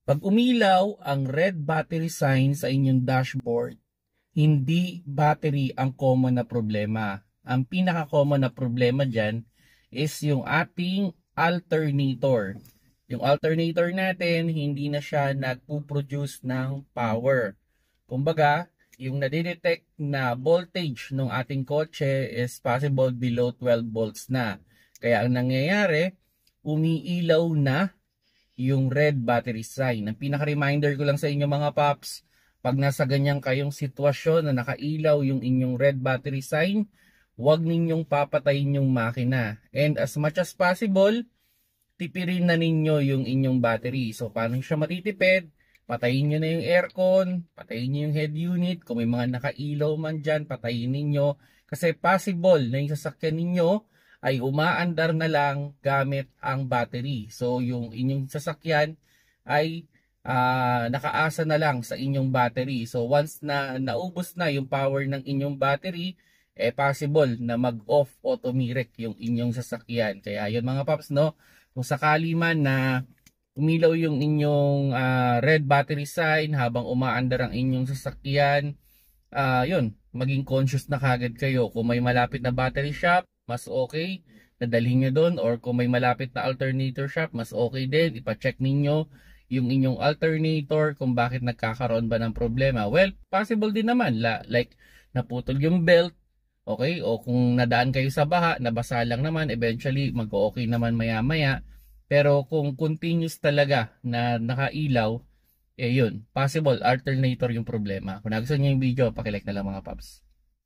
Pag umilaw ang red battery sign sa inyong dashboard, hindi battery ang common na problema. Ang pinaka-common na problema dyan is yung ating alternator. Yung alternator natin, hindi na siya nagpo-produce ng power. Kumbaga, yung nadidetect na voltage ng ating kotse is possible below 12 volts na. Kaya ang nangyayari, umiilaw na yung red battery sign. Ang pinaka-reminder ko lang sa inyo mga paps, pag nasa ganyan kayong sitwasyon na nakailaw yung inyong red battery sign, huwag ninyong papatayin yung makina. And as much as possible, tipirin na ninyo yung inyong battery. So paano siya matitipid? Patayin nyo na yung aircon, patayin nyo yung head unit. Kung may mga nakailaw man dyan, patayin ninyo. Kasi possible na yung sasakyan ninyo ay umaandar na lang gamit ang battery. So yung inyong sasakyan ay nakaasa na lang sa inyong battery. So once na naubos na yung power ng inyong battery, possible na mag-off automatic yung inyong sasakyan. Kaya yun mga paps, no? Kung sakali man na umilaw yung inyong red battery sign habang umaandar ang inyong sasakyan, yun, maging conscious na kagad kayo. Kung may malapit na battery shop, mas okay, nadalhin nyo doon. Or kung may malapit na alternator shop, mas okay din, ipacheck ninyo yung inyong alternator kung bakit nagkakaroon ba ng problema. Well, possible din naman, like naputol yung belt, okay, o kung nadaan kayo sa baha, nabasa lang naman, eventually mag-okay naman maya-maya. Pero kung continuous talaga na nakailaw, yun, possible alternator yung problema. Kung nagustuhan niyo yung video, pakilike na lang mga paps.